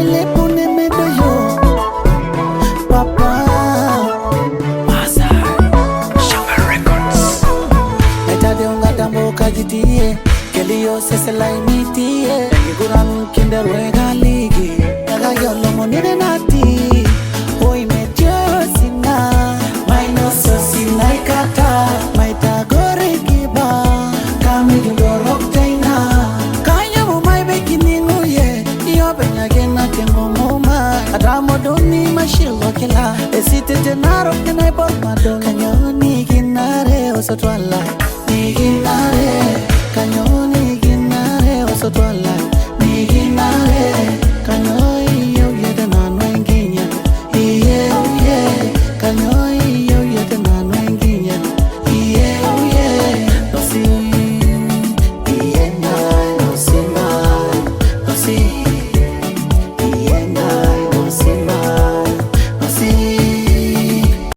le pune medo yo Papa Masa Sugar Records Metade unga tambo kajitie Kelio sese laimitie Giguran kinder wega ligi Naga yolo monire nati Hoi metyo sina Maino so sina ikata Maita gore kiba Kami gindorok taina Kaya mo may begini nguye Iyo benyagena tengo moma Adamo doni mashilo kila Esite tenaro kenay por madon Kanyoni kinare osotwala